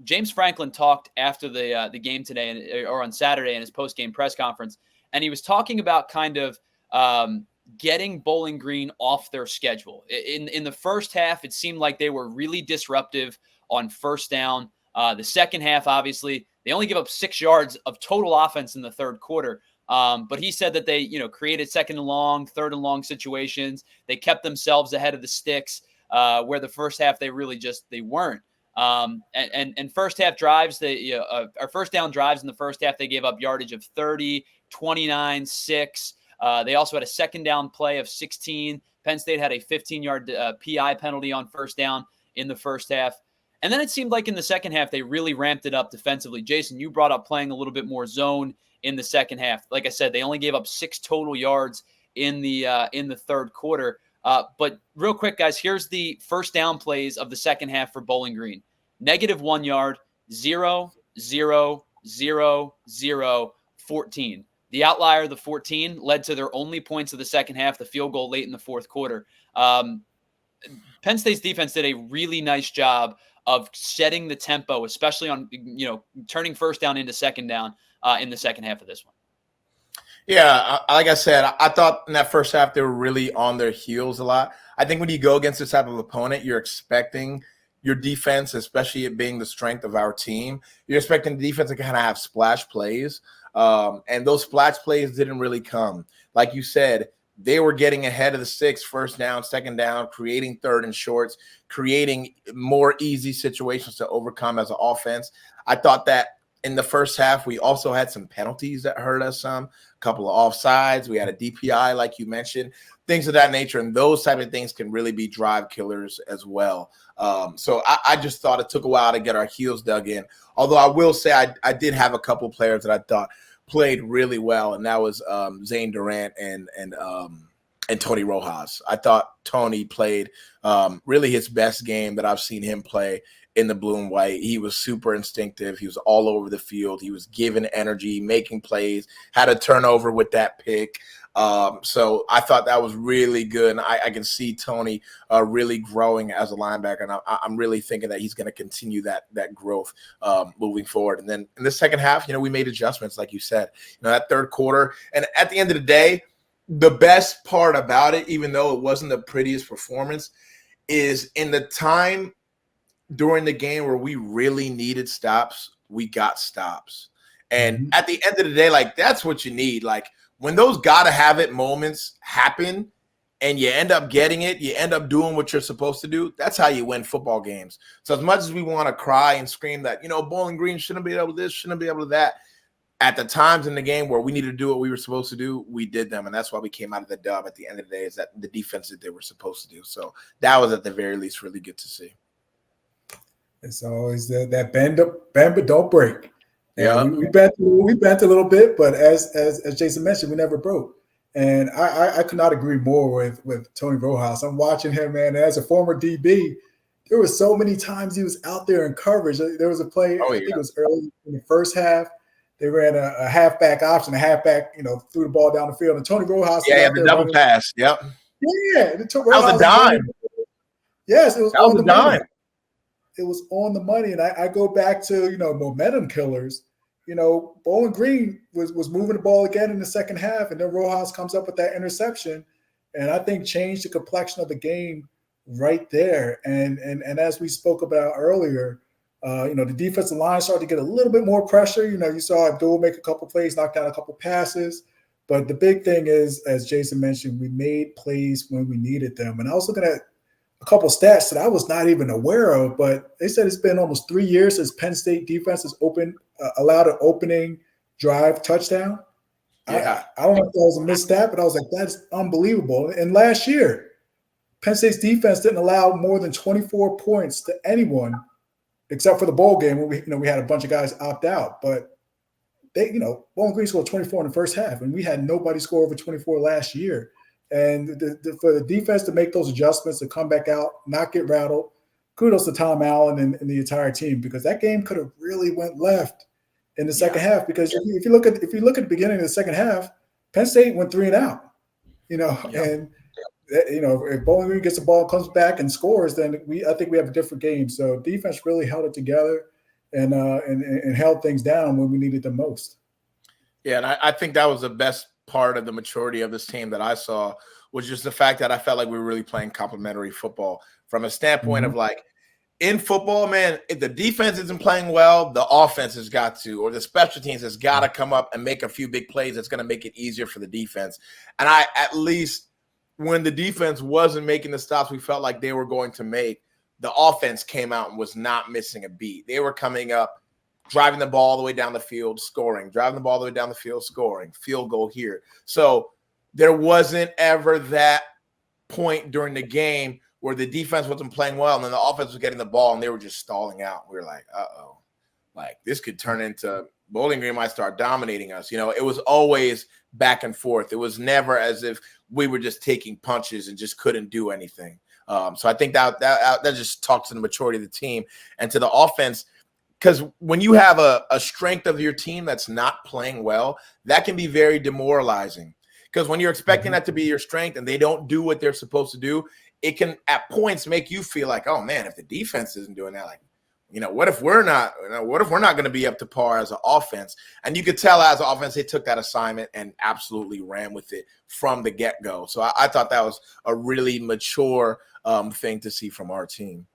James Franklin talked after the game today or on Saturday in his post-game press conference, and he was talking about kind of getting Bowling Green off their schedule. In the first half, it seemed like they were really disruptive on first down. The second half, obviously, they only give up 6 yards of total offense in the third quarter. But he said that they, created second and long, third and long situations. They kept themselves ahead of the sticks, where the first half they really they weren't. And first half drives, our first down drives in the first half, they gave up yardage of 30, 29, 6. They also had a second down play of 16. Penn State had a 15-yard PI penalty on first down in the first half. And then it seemed like in the second half, they really ramped it up defensively. Jason, you brought up playing a little bit more zone in the second half. Like I said, they only gave up 6 total yards in the third quarter. But real quick, guys, here's the first down plays of the second half for Bowling Green. -1 yard, 0, 0, 0, 0, 14. The outlier, the 14, led to their only points of the second half, the field goal late in the fourth quarter. Penn State's defense did a really nice job of setting the tempo, especially on, turning first down into second down in the second half of this one. Yeah, like I said, I thought in that first half they were really on their heels a lot. I think when you go against this type of opponent, you're expecting your defense, especially it being the strength of our team, you're expecting the defense to kind of have splash plays. And those splash plays didn't really come. Like you said, they were getting ahead of the sticks, first down, second down, creating third and shorts, creating more easy situations to overcome as an offense. I thought that in the first half, we also had some penalties that hurt us some, a couple of offsides. We had a DPI, like you mentioned, things of that nature. And those type of things can really be drive killers as well. So I just thought it took a while to get our heels dug in. Although I will say I did have a couple of players that I thought played really well, and that was Zane Durant and Tony Rojas. I thought Tony played really his best game that I've seen him play in the blue and white. He was super instinctive. He was all over the field. He was giving energy, making plays, had a turnover with that pick. So I thought that was really good. And I can see Tony really growing as a linebacker. And I'm really thinking that he's going to continue that growth moving forward. And then in the second half, we made adjustments, like you said, that third quarter. And at the end of the day, the best part about it, even though it wasn't the prettiest performance, is in the time during the game where we really needed stops, we got stops. And at the end of the day, that's what you need. When those gotta have it moments happen and you end up getting it, you end up doing what you're supposed to do, that's how you win football games. So as much as we want to cry and scream that, Bowling Green shouldn't be able to this, shouldn't be able to that, at the times in the game where we needed to do what we were supposed to do, we did them. And that's why we came out of the dub at the end of the day, is that the defense that they were supposed to do. So that was at the very least really good to see. It's always that bend but don't break. Yeah, we bent a little bit, but as Jason mentioned, we never broke. And I could not agree more with Tony Rojas. I'm watching him, man. As a former DB, there were so many times he was out there in coverage. There was a play, I think it was early in the first half. They ran a halfback option, a halfback, threw the ball down the field, and Tony Rojas. Yeah, the double pass. Yep. Yeah, that was a dime. Yes, it was on the dime. It was on the money. And I go back to, momentum killers. Bowling Green was moving the ball again in the second half, and then Rojas comes up with that interception, and I think changed the complexion of the game right there. And as we spoke about earlier, the defensive line started to get a little bit more pressure. You saw Abdul make a couple plays, knock down a couple passes. But the big thing is, as Jason mentioned, we made plays when we needed them. And I was looking at a couple stats that I was not even aware of, but they said it's been almost 3 years since Penn State defense has allowed an opening drive touchdown. Yeah. I don't know if that was a missed stat, but I was like, that's unbelievable. And last year, Penn State's defense didn't allow more than 24 points to anyone, except for the bowl game where we had a bunch of guys opt out. But Bowling Green scored 24 in the first half, and we had nobody score over 24 last year. And for the defense to make those adjustments, to come back out, not get rattled, kudos to Tom Allen and the entire team, because that game could have really went left in the second half. Because if you look at the beginning of the second half, Penn State went 3 and out. And if Bowling Green gets the ball, comes back and scores, then I think we have a different game. So defense really held it together. and held things down when we needed them most. Yeah, and I think that was the best part of the maturity of this team that I saw, was just the fact that I felt like we were really playing complementary football from a standpoint of like, in football, man, if the defense isn't playing well, the offense has got to, or the special teams has got to come up and make a few big plays that's going to make it easier for the defense. And at least when the defense wasn't making the stops we felt like they were going to make, the offense came out and was not missing a beat. They were coming up, driving the ball all the way down the field, scoring, driving the ball all the way down the field, scoring, field goal here. So there wasn't ever that point during the game where the defense wasn't playing well and then the offense was getting the ball and they were just stalling out. We were like, uh-oh, like this could turn into Bowling Green might start dominating us. You know, it was always back and forth. It was never as if we were just taking punches and just couldn't do anything. So I think that just talks to the maturity of the team and to the offense, because when you have a strength of your team that's not playing well, that can be very demoralizing. Because when you're expecting that to be your strength and they don't do what they're supposed to do, it can at points make you feel like, oh man, if the defense isn't doing that, like, you know, what if we're not going to be up to par as an offense? And you could tell as an offense, they took that assignment and absolutely ran with it from the get-go. So I thought that was a really mature thing to see from our team.